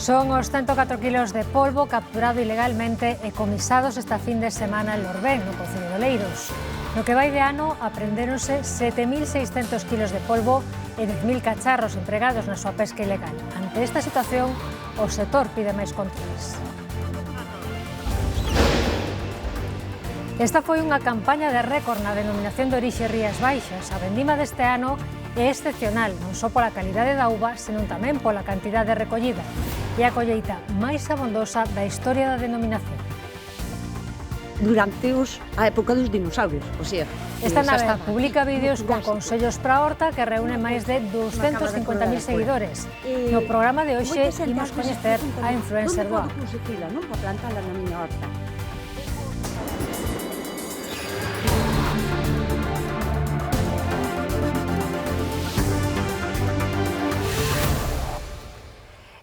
Son os 104 kilos de polvo capturado ilegalmente e comisados esta fin de semana en Lorbén, no concello de Oleiros. No que vai de ano, aprendéronse 7.600 kilos de polvo e 10.000 cacharros empregados na súa pesca ilegal. Ante esta situación, o sector pide máis controles. Esta foi unha campaña de récord na denominación de orixe Rías Baixas. A vendima deste ano é excepcional, non só pola calidade da uva, senón tamén pola cantidade recollida. É a colleita máis abondosa da historia da denominación. Durante a época dos dinosaurios, o sea... Esta nave publica vídeos con consellos para a horta que reúne máis de 250.000 seguidores. No programa de hoxe imos coñecer a influencer do ano. Para plantala na miña horta.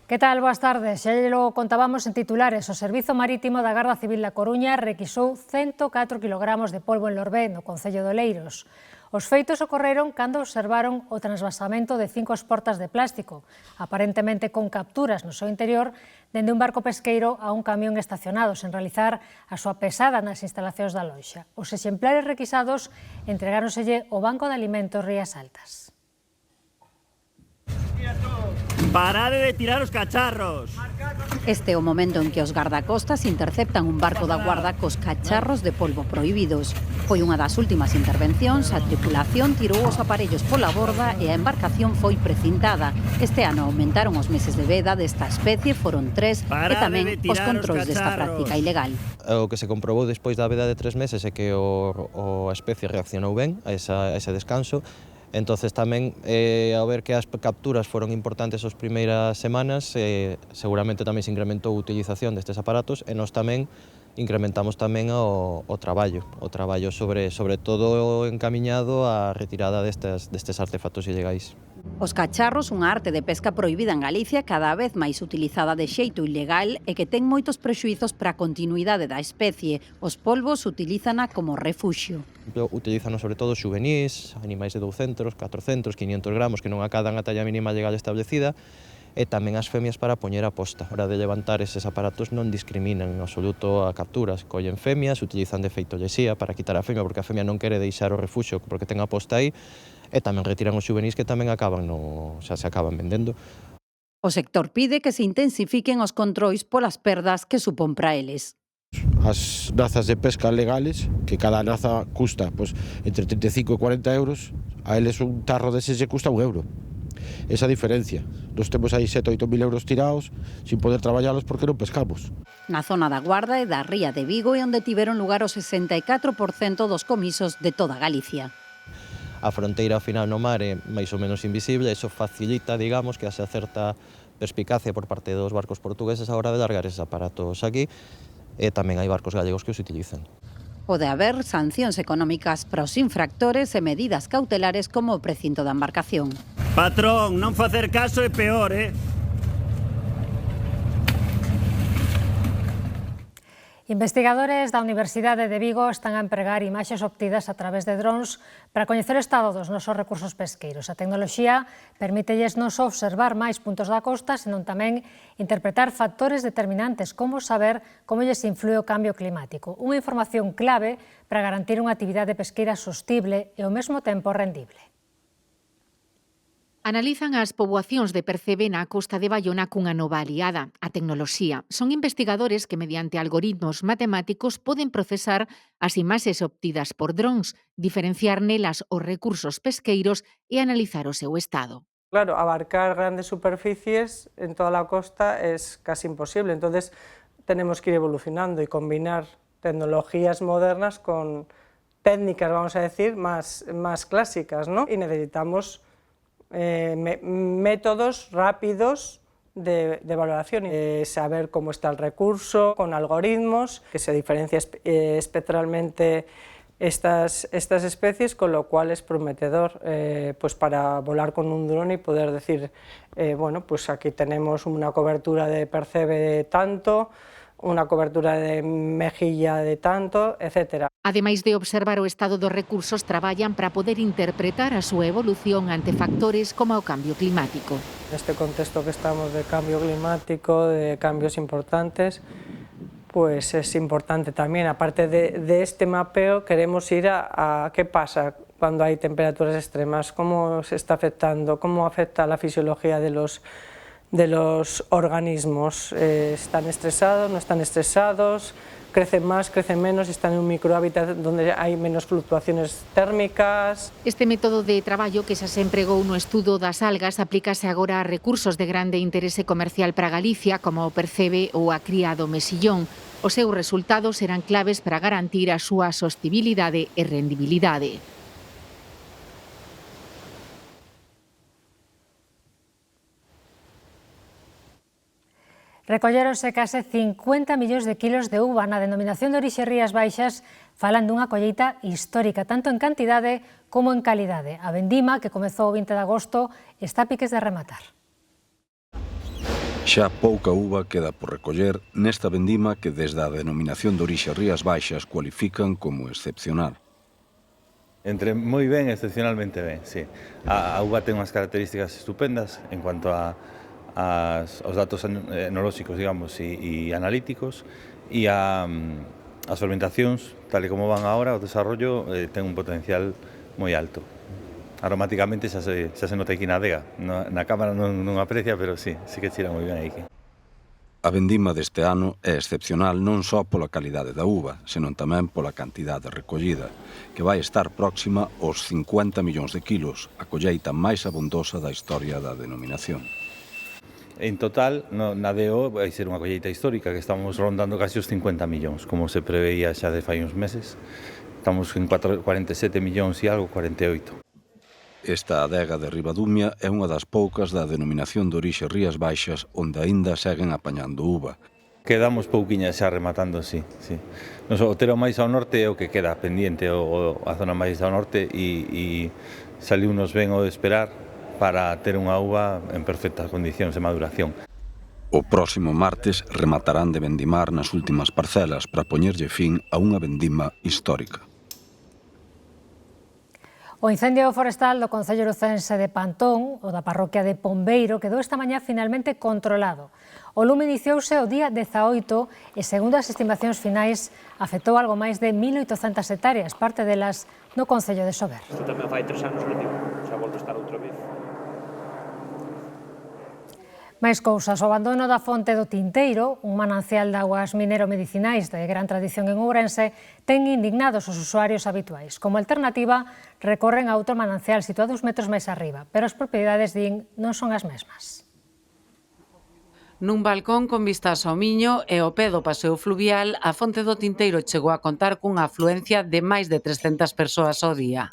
Que tal? Boas tardes. Xa lo contábamos en titulares. O Servizo Marítimo da Garda Civil da Coruña requisou 104 kilogramos de polvo en Lorbén, no concello de Oleiros. Os feitos ocorreron cando observaron o transvasamento de 5 esportas de plástico, aparentemente con capturas no seu interior, dende un barco pesqueiro a un camión estacionado, sen realizar a súa pesada nas instalacións da loxa. Os exemplares requisados entregáronselle ao Banco de Alimentos Rías Altas. ¡Parade de tirar os cacharros! Este é o momento en que os gardacostas interceptan un barco da Guarda cos cacharros de polvo prohibidos. Foi unha das últimas intervencións, a tripulación tirou os aparellos pola borda e a embarcación foi precintada. Este ano aumentaron os meses de veda desta especie, foron 3, e tamén os controis desta práctica ilegal. O que se comprobou despois da veda de 3 meses é que a especie reaccionou ben a ese descanso. Entonces tamén, ao ver que as capturas foron importantes as primeiras semanas, seguramente tamén se incrementou a utilización destes aparatos e nós tamén incrementamos tamén o traballo sobre todo encamiñado á retirada destes artefactos ilegais. Os cacharros, unha arte de pesca prohibida en Galicia, cada vez máis utilizada de xeito ilegal e que ten moitos prexuízos para a continuidade da especie. Os polvos utilízana como refuxio. Utilizan sobre todo xuvenís, animais de 200, 400, 500 gramos que non acadan a talla mínima legal establecida, e tamén as femias para poñer a posta. A hora de levantar eses aparatos non discriminan en absoluto a capturas. Collen femias, utilizan de feito lexía para quitar a femia porque a femia non quere deixar o refuxio porque ten a posta aí, e tamén retiran os xuvenís que tamén se acaban vendendo. O sector pide que se intensifiquen os controis polas perdas que supón para eles. As nazas de pesca legales, que cada naza custa entre 35 e 40 euros, a eles un tarro deses lle custa €1. Esa diferencia. Nos temos aí 7 ou 8 mil euros tirados sin poder traballalos porque non pescamos. Na zona da Guarda e da Ría de Vigo é onde tiveron lugar o 64% dos comisos de toda Galicia. A fronteira ao final no mar é máis ou menos invisible, eso facilita, digamos, que haxa certa perspicacia por parte dos barcos portugueses a hora de largar eses aparatos aquí, e tamén hai barcos gallegos que os utilizan. Pode haber sancións económicas para os infractores e medidas cautelares como o precinto da embarcación. Patrón, non facer caso é peor, Investigadores da Universidade de Vigo están a empregar imaxes obtidas a través de drons para coñecer o estado dos nosos recursos pesqueiros. A tecnoloxía permítelles non só observar máis puntos da costa, senón tamén interpretar factores determinantes, como saber como lles influe o cambio climático. Unha información clave para garantir unha actividade pesqueira sostible e ao mesmo tempo rendible. Analizan as poboacións de percebe na costa de Baiona cunha nova aliada, a tecnoloxía. Son investigadores que mediante algoritmos matemáticos poden procesar as imaxes obtidas por drons, diferenciar nelas os recursos pesqueiros e analizar o seu estado. Claro, abarcar grandes superficies en toda la costa es casi imposible, entonces tenemos que ir evolucionando y combinar tecnologías modernas con técnicas, vamos a decir, más clásicas, ¿no? Y necesitamos métodos rápidos de valoración, saber cómo está el recurso, con algoritmos, que se diferencia espectralmente estas especies, con lo cual es prometedor para volar con un dron y poder decir, bueno, pues aquí tenemos una cobertura de percebe de tanto, unha cobertura de mejilla de tanto, etc. Ademais de observar o estado dos recursos, traballan para poder interpretar a súa evolución ante factores como o cambio climático. En este contexto que estamos de cambio climático, de cambios importantes, pues es importante también, aparte de este mapeo, queremos ir a qué pasa cuando hay temperaturas extremas, cómo se está afectando, cómo afecta la fisiología de los organismos, están estresados, no están estresados, crecen más, crecen menos, están en un microhábitat donde hai menos fluctuaciones térmicas. Este método de traballo que xa se empregou no estudo das algas aplícase agora a recursos de grande interese comercial para Galicia, como o percebe ou a cría do mesillón. Os seus resultados serán claves para garantir a súa sostibilidade e rendibilidade. Recolléronse case 50 millóns de kilos de uva na denominación de orixe Rías Baixas, falan dunha colleita histórica, tanto en cantidade como en calidade. A vendima, que comezou o 20 de agosto, está a piques de rematar. Xa pouca uva queda por recoller nesta vendima que desde a denominación de orixe Rías Baixas cualifican como excepcional. Entre moi ben e excepcionalmente ben, sí. A uva ten unhas características estupendas en cuanto aos datos enolóxicos, digamos, e analíticos, e as fermentacións, tal e como van agora, o desarrollo ten un potencial moi alto. Aromáticamente xa se nota aquí na adega, na cámara non aprecia, pero sí que chira moi ben aquí. A vendima deste ano é excepcional non só pola calidade da uva, senón tamén pola cantidade recollida, que vai estar próxima aos 50 millóns de kilos, a colleita máis abondosa da historia da denominación. En total, na DO vai ser unha colleita histórica, que estamos rondando casi os 50 millóns, como se preveía xa de fai uns meses. Estamos en 47 millóns e algo, 48. Esta adega de Ribadumia é unha das poucas da denominación de orixe Rías Baixas onde aínda seguen apañando uva. Quedamos pouquiñas xa rematando, sí. O tero máis ao norte é o que queda pendiente, a zona máis ao norte, e saliunos ben o de esperar para ter unha uva en perfectas condicións de maduración. O próximo martes rematarán de vendimar nas últimas parcelas para poñerlle fin a unha vendima histórica. O incendio forestal do concello lucense de Pantón, o da parroquia de Pombeiro, quedou esta mañá finalmente controlado. O lume iniciouse o día 18 e, segundo as estimacións finais, afectou algo máis de 1.800 hectáreas, parte delas no concello de Sober. Isto tamén fai 3 anos, xa volto a estar outra vez. Máis cousas, o abandono da fonte do Tinteiro, un manancial de augas minero-medicinais de gran tradición en Ourense, ten indignados os usuarios habituais. Como alternativa, recorren a outro manancial situado uns metros máis arriba, pero as propiedades, din, non son as mesmas. Nun balcón con vistas ao Miño e ao pé do paseo fluvial, a fonte do Tinteiro chegou a contar cunha afluencia de máis de 300 persoas ao día.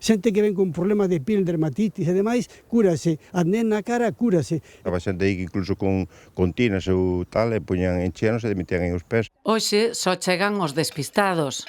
Xente que ven con problemas de piel, dermatitis e demais, cúrase, acné na cara, cúrase. Estaba xente aí que incluso con tinas ou tal, e poñan encheanos e metían en os pés. Hoxe só chegan os despistados.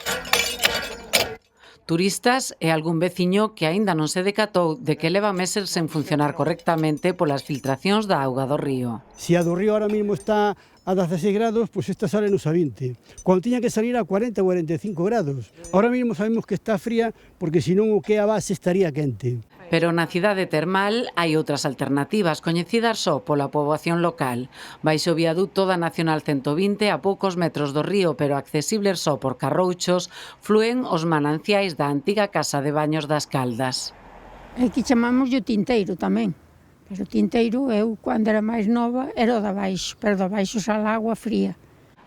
Turistas e algún veciño que aínda non se decatou de que leva meses sen funcionar correctamente polas filtracións da auga do río. Se a do río ahora mismo está a 16 grados, pois esta sale nos a 20. Cuando tiña que salir a 40 ou 45 grados. Ahora mismo sabemos que está fría porque senón o que a base estaría quente. Pero na cidade termal hai outras alternativas coñecidas só pola poboación local. Baixo o viaduto da Nacional 120, a poucos metros do río, pero accesibles só por carrouchos, flúen os mananciais da antiga casa de baños das Caldas. Aquí chamamos o Tinteiro tamén. Pero o Tinteiro, eu, cando era máis nova, era o da baixo, pero da baixo xa a agua fría.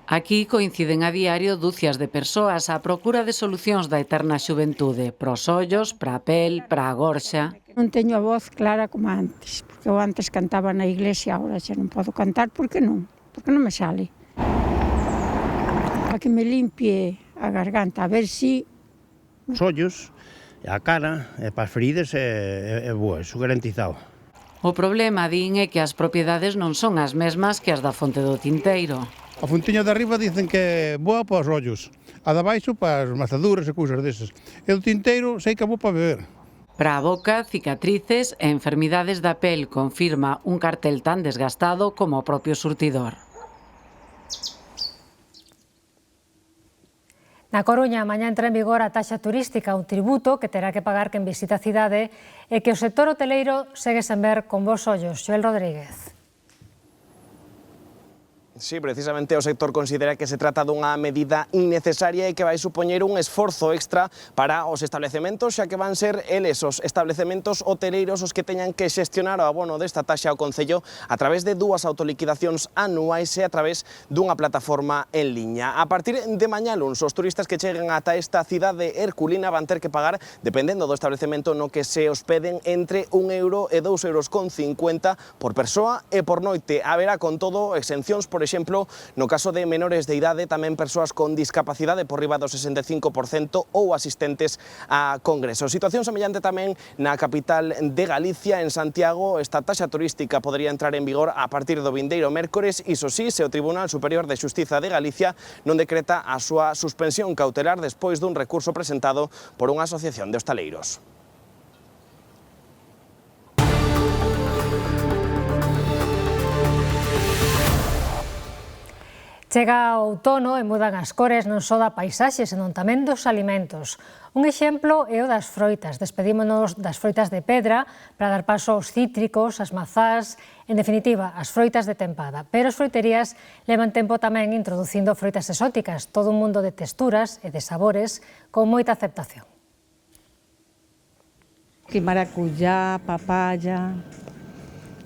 Aquí coinciden a diario dúcias de persoas á procura de solucións da eterna xuventude, para os ollos, para a pel, para a gorxa. Non teño a voz clara como antes, porque eu antes cantaba na iglesia, agora xa non podo cantar, porque non me sale. Para que me limpie a garganta, a ver si... Os ollos, a cara, e para as feridas é boa, iso garantizado. O problema, din, é que as propiedades non son as mesmas que as da fonte do Tinteiro. A fontiña de arriba dicen que é boa para os ollos, a da baixo para as mazaduras e cousas desas. E o Tinteiro sei que é boa para beber. Para a boca, cicatrices e enfermidades da pel, confirma un cartel tan desgastado como o propio surtidor. Na Coruña, mañá entra en vigor a taxa turística, un tributo que terá que pagar quen visita a cidade e que o sector hoteleiro segue sen ver con bons ollos. Joel Rodríguez. Sí, precisamente o sector considera que se trata dunha medida innecesaria e que vai supoñer un esforzo extra para os establecementos, xa que van ser eles os establecementos hoteleiros os que teñan que xestionar o abono desta taxa ao Concello a través de dúas autoliquidacións anuais e a través dunha plataforma en liña. A partir de mañá luns, os turistas que cheguen ata esta cidade herculina van ter que pagar, dependendo do establecemento no que se hospeden, entre €1 e €2,50 por persoa e por noite. Haberá, con todo, exencións, por exemplo, no caso de menores de idade, tamén persoas con discapacidade por riba do 65% ou asistentes a congresos. Situación semellante tamén na capital de Galicia, en Santiago. Esta taxa turística podería entrar en vigor a partir do vindeiro mércores, iso sí, se o Tribunal Superior de Xustiza de Galicia non decreta a súa suspensión cautelar despois dun recurso presentado por unha asociación de hostaleiros. Chega o outono e mudan as cores non só da paisaxe, senón tamén dos alimentos. Un exemplo é o das froitas. Despedímonos das froitas de pedra para dar paso aos cítricos, as mazás, en definitiva, as froitas de tempada. Pero as froiterías levan tempo tamén introducindo froitas exóticas, todo un mundo de texturas e de sabores con moita aceptación. Que maracuyá, papaya,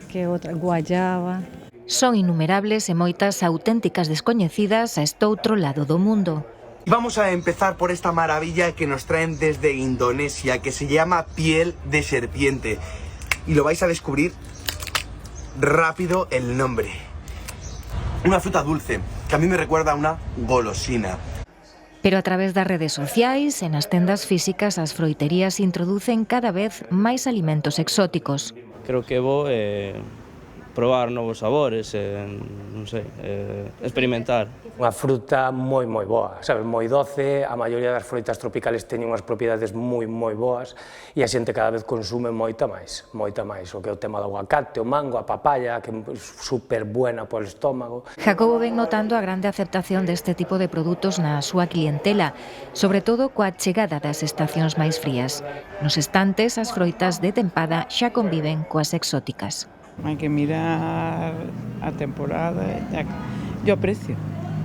que outra, guayaba. Son innumerables e moitas auténticas descoñecidas a este outro lado do mundo. Vamos a empezar por esta maravilla que nos traen desde Indonesia, que se llama piel de serpiente. Y lo vais a descubrir rápido el nombre. Una fruta dulce, que a mí me recuerda a una golosina. Pero a través das redes sociais e nas tendas físicas as froiterías introducen cada vez máis alimentos exóticos. Creo que vou probar novos sabores, non sei, experimentar. Unha fruta moi boa, sabes, moi doce, a maioría das froitas tropicales teñen unhas propiedades moi boas e a xente cada vez consume moita máis, o que é o tema do aguacate, o mango, a papaya, que é super buena polo estómago. Jacobo ven notando a grande aceptación deste tipo de produtos na súa clientela, sobre todo coa chegada das estacións máis frías. Nos estantes, as froitas de tempada xa conviven coas exóticas. Hai que mirar a temporada e o precio.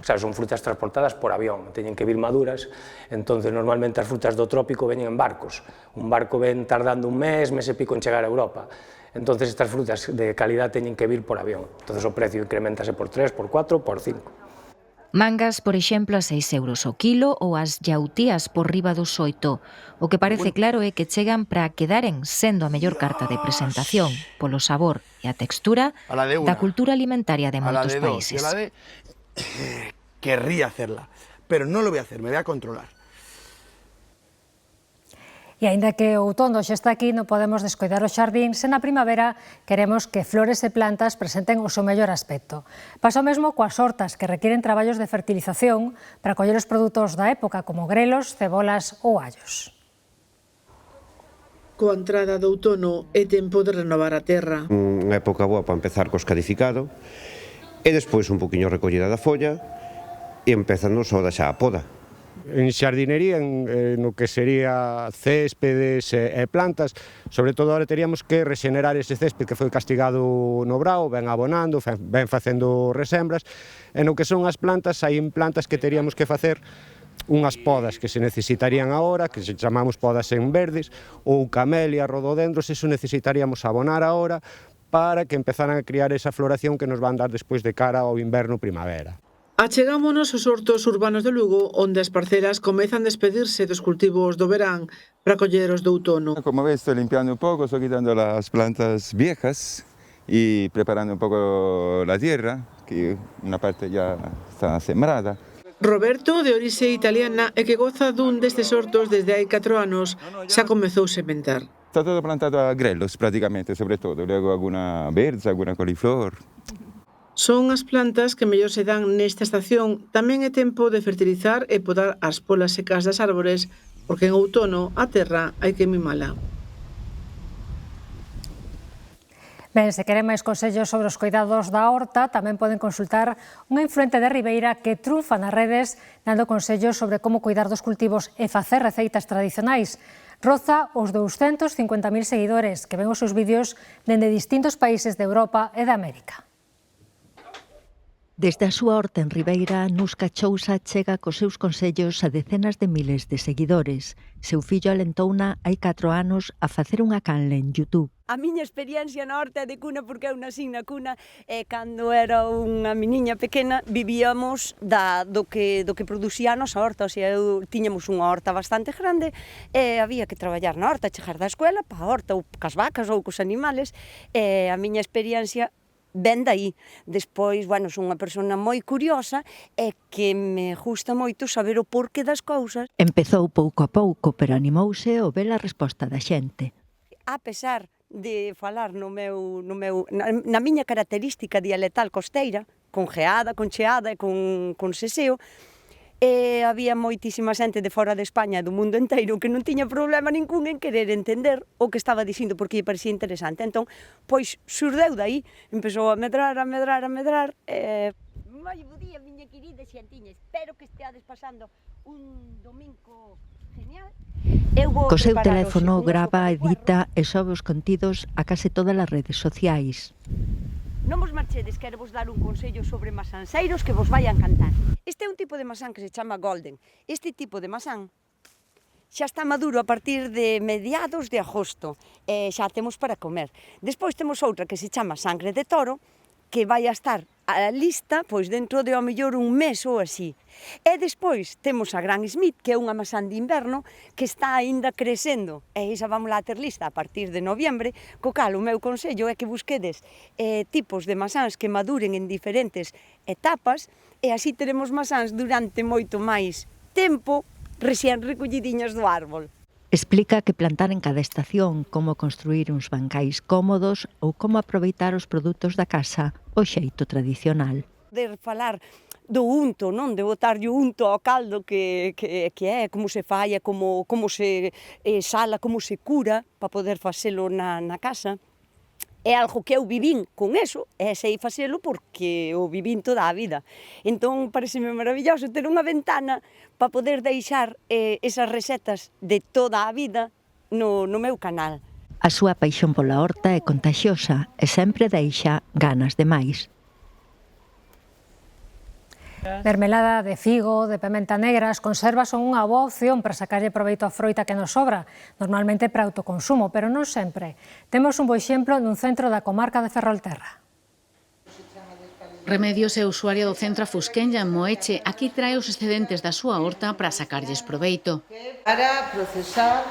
O sea, son frutas transportadas por avión, teñen que vir maduras, entonces normalmente as frutas do trópico veñen en barcos. Un barco ven tardando un mes e pico en chegar a Europa. Entonces estas frutas de calidad teñen que vir por avión. Entonces o precio incrementase por 3, por 4, por 5. Mangas, por exemplo, a €6 o kilo ou as yautías por riba dos 8. O que parece claro é que chegan para quedaren sendo a mellor carta de presentación polo sabor e a textura da cultura alimentaria de moitos países. Querría hacerla, pero no lo voy a hacer, me voy a controlar. E aínda que o outono xa está aquí, non podemos descoidar o xardín se na primavera queremos que flores e plantas presenten o seu mellor aspecto. Pasa o mesmo coas hortas, que requiren traballos de fertilización para coller os produtos da época, como grelos, cebolas ou allos. Coa entrada do outono é tempo de renovar a terra. Unha época boa para empezar co escadificado e despois un poquinho recollida da folla e empezando só da xa a poda. En xardinería, no que sería céspedes e plantas, sobre todo ahora teríamos que rexenerar ese césped que foi castigado no brao, ben abonando, ben facendo resembras, e no que son as plantas, hai plantas que teríamos que facer unhas podas que se necesitarían agora, que se chamamos podas en verdes, ou camelia, rododendros, eso necesitaríamos abonar agora para que empezaran a criar esa floración que nos van dar despois de cara ao inverno-primavera. Achegámonos aos hortos urbanos de Lugo, onde as parcelas comezan a despedirse dos cultivos do verán para coller os do outono. Como ves, estoy limpiando un poco, estoy quitando las plantas viejas y preparando un poco la tierra, que una parte ya está sembrada. Roberto, de orixe italiana e que goza dun destes hortos desde hai 4 anos, xa comezou sementar. Está todo plantado a grelos prácticamente, sobre todo, luego alguna berza, alguna coliflor. Son as plantas que mellor se dan nesta estación. Tamén é tempo de fertilizar e podar as polas secas das árbores, porque en outono a terra hai que mimala. Ben, se queren máis consellos sobre os cuidados da horta, tamén poden consultar unha influente de Ribeira que triunfa nas redes dando consellos sobre como cuidar dos cultivos e facer receitas tradicionais. Roza os 250.000 seguidores que ven os seus vídeos dende distintos países de Europa e de América. Desde a súa horta en Ribeira, Nusca Chousa chega cos seus consellos a decenas de miles de seguidores. Seu fillo alentouna hai 4 anos a facer unha canle en YouTube. A miña experiencia na horta é de cuna porque eu nasín na cuna e cando era unha meniña pequena vivíamos do que producía a nosa horta, o sea, tiñamos unha horta bastante grande e había que traballar na horta, chegar da escuela para a horta ou cas vacas ou cos animales e a miña experiencia ven daí. Despois, bueno, son unha persona moi curiosa e que me gusta moito saber o porqué das cousas. Empezou pouco a pouco, pero animouse ao ver a resposta da xente. A pesar de falar na miña característica dialectal costeira, con geada, con cheada e con seseo, había moitísima xente de fora de España e do mundo inteiro que non tiña problema ningún en querer entender o que estaba dicindo porque lle parecía interesante. Entón, pois, xurdeu daí, empezou a medrar. Moi bo día, miña querida xentiña, espero que esteades pasando un domingo genial. Co seu teléfono grava, edita e sobe os contidos a case todas as redes sociais. Non vos marchedes, quero vos dar un consello sobre masanseiros que vos vai a encantar. Este é un tipo de masán que se chama Golden. Este tipo de masán xa está maduro a partir de mediados de agosto e xa temos para comer. Despois temos outra que se chama Sangre de Toro, que vai a estar a lista pois dentro de ao mellor un mes ou así. E despois temos a Gran Smith, que é unha masán de inverno que está aínda crecendo. E esa vamos lá a ter lista a partir de noviembre, co cal o meu consello é que busquedes tipos de masáns que maduren en diferentes etapas e así teremos masáns durante moito máis tempo recién recollidiñas do árbol. Explica que plantar en cada estación, como construir uns bancais cómodos ou como aproveitar os produtos da casa o xeito tradicional. Poder falar do unto, non? De botarlle unto ao caldo que é, como se fai, como se sala, como se cura para poder facelo na casa. É algo que eu vivín con eso, e sei facelo porque o vivín toda a vida. Entón, pareceme maravilloso ter unha ventana para poder deixar esas recetas de toda a vida no meu canal. A súa paixón pola horta é contagiosa e sempre deixa ganas de máis. Mermelada de figo, de pementa negra, as conservas son unha boa opción para sacarlle proveito á froita que nos sobra, normalmente para autoconsumo, pero non sempre. Temos un bo exemplo nun centro da comarca de Ferrolterra. Remedios é usuaria do centro Fusquenlla en Moeche. Aquí trae os excedentes da súa horta para sacarlles proveito. Para procesar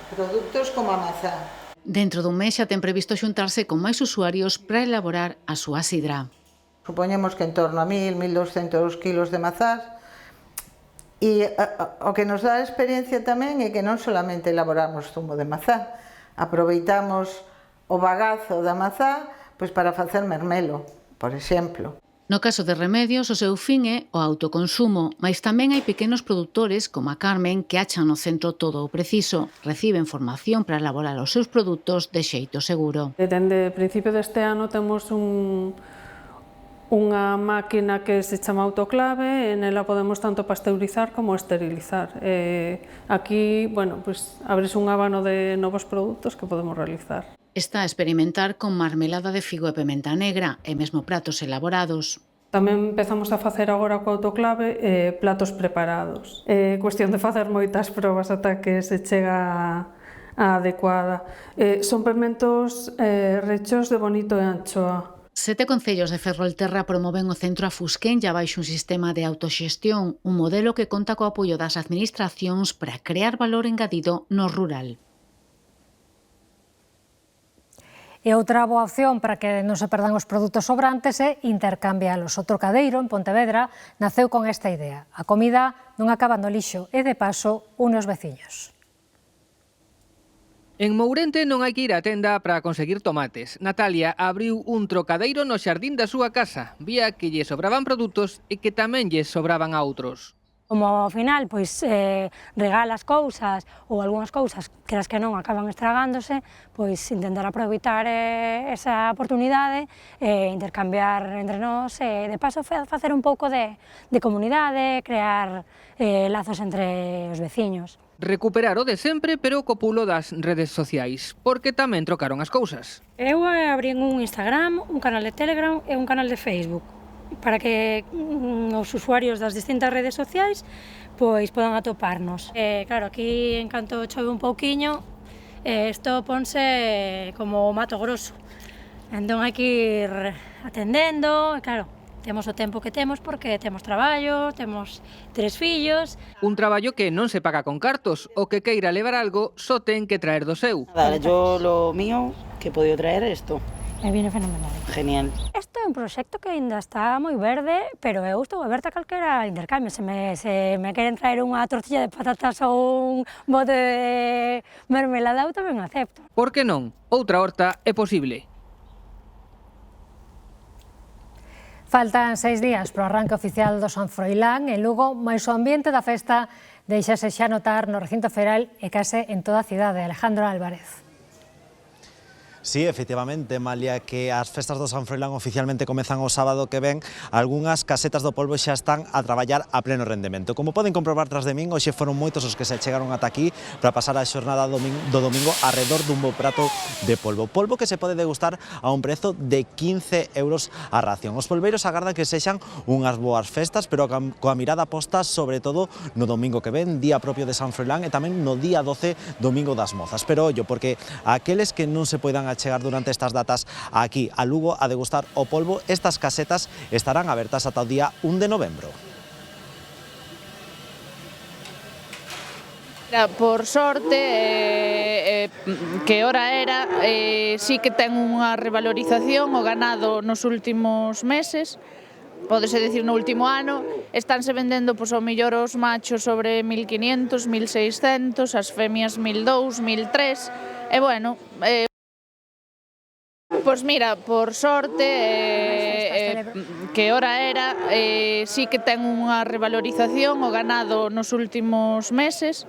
produtos como a mazá. Dentro dun mes xa ten previsto xuntarse con máis usuarios para elaborar a súa sidra. Supoñemos que en torno a 1.200 kilos de mazás e o que nos dá a experiencia tamén é que non solamente elaboramos zumo de mazá, aproveitamos o bagazo da mazá pois para facer mermelo, por exemplo. No caso de Remedios, o seu fin é o autoconsumo, mas tamén hai pequenos produtores como a Carmen que achan no centro todo o preciso, reciben formación para elaborar os seus produtos de xeito seguro. Dende o principio deste ano temos unha máquina que se chama autoclave e nela podemos tanto pasteurizar como esterilizar. Aquí, bueno, pues abres un abano de novos produtos que podemos realizar. Está a experimentar con marmelada de figo e pementa negra e mesmo pratos elaborados. Tamén empezamos a facer agora co autoclave platos preparados. É cuestión de facer moitas probas ata que se chega a adecuada. Son pementos rechos de bonito e anchoa. 7 concellos de Ferrolterra promoven o centro a Fusquenlla baixo un sistema de autoxestión, un modelo que conta co apoio das administracións para crear valor engadido no rural. E outra boa opción para que non se perdan os produtos sobrantes é intercambialos. O Trocadeiro, en Pontevedra, naceu con esta idea. A comida non acaba no lixo e, de paso, unos veciños. En Mourente non hai que ir á tenda para conseguir tomates. Natalia abriu un trocadeiro no xardín da súa casa. Vía que lle sobraban produtos e que tamén lle sobraban a outros. Como ao final, pois, regalas cousas ou algunhas cousas, queras que non, acaban estragándose, pois intentar aproveitar esa oportunidade e intercambiar entre nós e de paso facer un pouco de comunidade, crear lazos entre os veciños. Recuperar o de sempre, pero co pulo das redes sociais, porque tamén trocaron as cousas. Eu abrí un Instagram, un canal de Telegram e un canal de Facebook, para que os usuarios das distintas redes sociais pois podan atoparnos. Claro, aquí en canto chove un pouquiño, isto ponse como mato grosso. Entón hai que ir atendendo, e claro, temos o tempo que temos porque temos traballo, temos 3 fillos. Un traballo que non se paga con cartos, o que queira levar algo só ten que traer do seu. Yo lo mío que he podido traer es esto. Me viene fenomenal. Genial. Isto é un proxecto que ainda está moi verde, pero eu estou aberta a calquera intercambio. Se me queren traer unha tortilla de patatas ou un bote de mermelada, eu tamén acepto. Por que non? Outra horta é posible. Faltan 6 días para o arranque oficial do San Froilán en Lugo, mais o ambiente da festa deixase xa notar no recinto feiral e case en toda a cidade. Alejandro Álvarez. Sí, efectivamente, Malia, que as festas do San Froilán oficialmente comezan o sábado que ven, algunhas casetas do polvo xa están a traballar a pleno rendemento. Como poden comprobar tras de min, hoxe foron moitos os que se chegaron ata aquí para pasar a xornada do domingo arredor dun bo prato de polvo. Polvo que se pode degustar a un prezo de 15 euros a ración. Os polveiros agardan que sexan unhas boas festas, pero coa mirada posta sobre todo no domingo que ven, día propio de San Froilán, e tamén no día 12, domingo das mozas. Pero ollo, porque aqueles que non se poidan chegar durante estas datas aquí a Lugo a degustar o polvo, estas casetas estarán abertas ata o día 1 de novembro. Por sorte, que hora era, sí que ten unha revalorización o ganado nos últimos meses, pódese dicir no último ano, estánse vendendo pois, ao mellor os machos sobre 1.500, 1.600, as femias 1.200, 1.300, e bueno, pois mira, por sorte, que hora era, sí que ten unha revalorización o ganado nos últimos meses,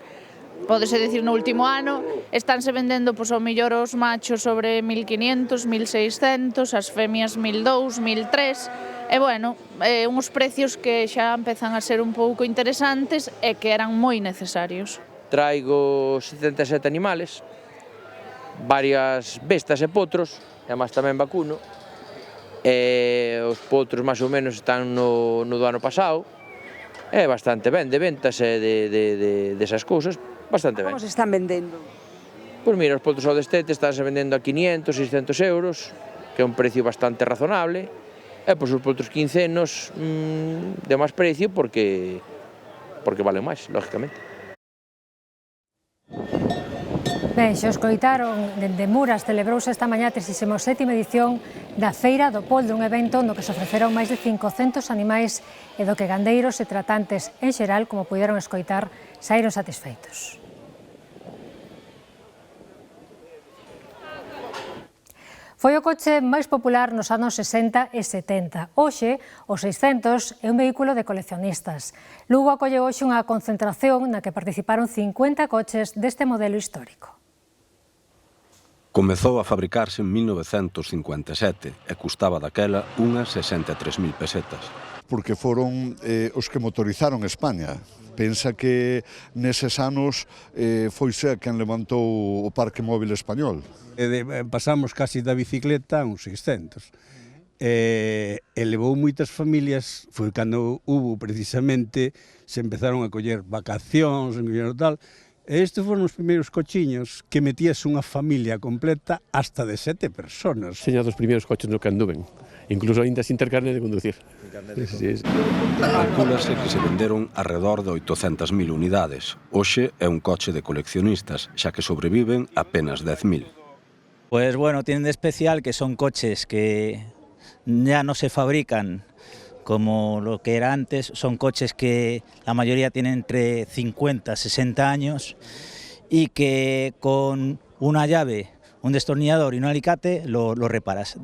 pódese dicir no último ano, estánse vendendo pois, ao mellor os machos sobre 1.500, 1.600, as femias 1.200, 1.300, e bueno, uns precios que xa empezan a ser un pouco interesantes e que eran moi necesarios. Traigo 77 animales, varias bestas e potros, e máis tamén vacuno, e os potros máis ou menos están no do ano pasado, e bastante ben, de ventas e desas cousas, bastante ben. Como se están vendendo? Pois mira, os potros ao destete estánse vendendo a 500, 600 euros, que é un precio bastante razonable, e pois os potros quincenos de máis precio porque valen máis, lógicamente. Ben, xa os coitaron, dende Muras celebrouse esta mañá a 37ª edición da Feira do Poldo, un evento no que se ofreceron máis de 500 animais e do que gandeiros e tratantes en xeral, como puderon escoitar, saíron satisfeitos. Foi o coche máis popular nos anos 60 e 70. Hoxe, o 600 é un vehículo de coleccionistas. Lugo acolleu hoxe unha concentración na que participaron 50 coches deste modelo histórico. Comezou a fabricarse en 1957 e custaba daquela unhas 63.000 pesetas. Porque foron os que motorizaron España. Pensa que neses anos foi xa quen levantou o parque móvil español. Pasamos casi da bicicleta a uns 600. E levou moitas familias, foi cando hubo precisamente, se empezaron a coller vacacións, tal. E estes foron os primeiros cochiños que metías unha familia completa hasta de 7 personas. Seña dos primeiros coches no que anduven, incluso ainda sin ter carne de conducir. Calcúlase que se venderon alrededor de 800.000 unidades. Hoxe é un coche de coleccionistas, xa que sobreviven apenas 10.000. Pues bueno, tienen de especial que son coches que ya no se fabrican como lo que era antes, son coches que la mayoría tienen entre 50 y 60 años y que con una llave, un destornillador y un alicate lo reparas.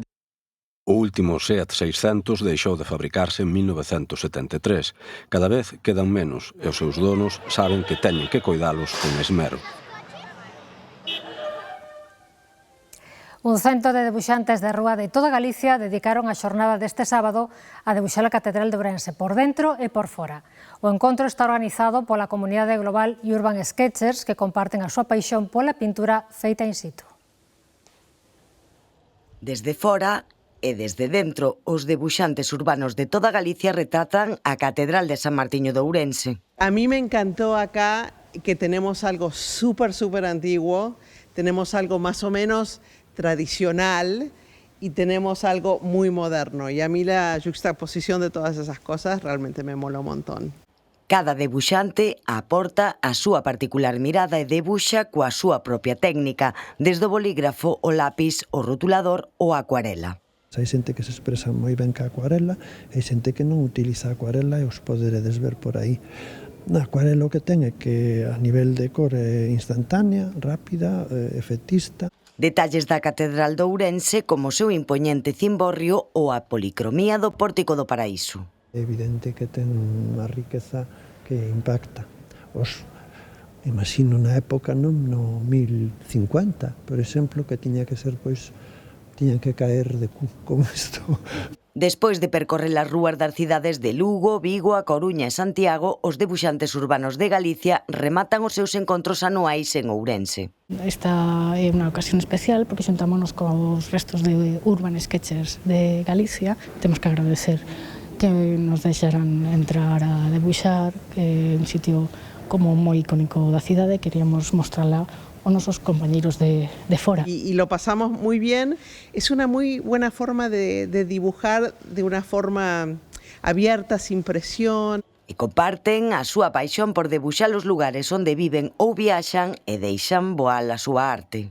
O último Seat 600 deixou de fabricarse en 1973. Cada vez quedan menos e os seus donos saben que teñen que coidalos con esmero. Un cento de debuxantes de rúa de toda Galicia dedicaron a xornada deste sábado a debuxar a Catedral de Ourense por dentro e por fora. O encontro está organizado pola comunidade global Urban Sketchers, que comparten a súa paixón pola pintura feita in situ. Desde fora e desde dentro, os debuxantes urbanos de toda Galicia retratan a Catedral de San Martiño de Ourense. A mí me encantó acá que tenemos algo súper antiguo, tenemos algo más o menos tradicional y tenemos algo muy moderno. Y a mí la juxtaposición de todas esas cosas realmente me mola un montón. Cada debuxante aporta a súa particular mirada e debuxa coa súa propia técnica, desde o bolígrafo, o lápis, o rotulador ou a acuarela. Hai xente que se expresa moi ben ca acuarela e hai xente que non utiliza a acuarela e os poderedes ver por aí. Na acuarela o que ten é que a nivel de cor é instantánea, rápida, efectista. Detalles da Catedral de Ourense como o seu impoñente cimborrio ou a policromía do Pórtico do Paraíso. É evidente que ten unha riqueza que impacta. Imagino na época, no 1050, por exemplo, que tiña que ser, tiñan que caer de cu con isto. Despois de percorrer as rúas das cidades de Lugo, Vigo, A Coruña e Santiago, os debuxantes urbanos de Galicia rematan os seus encontros anuais en Ourense. Esta é unha ocasión especial porque xuntámonos cos restos de Urban Sketchers de Galicia. Temos que agradecer que nos deixaran entrar a debuxar, que é un sitio como moi icónico da cidade, queríamos mostrala a nosos compañeros de fora. Y lo pasamos muy bien. Es una muy buena forma de dibujar de una forma abierta, sin presión. E comparten a súa paixón por debuxar os lugares onde viven ou viaxan e deixan voar a súa arte.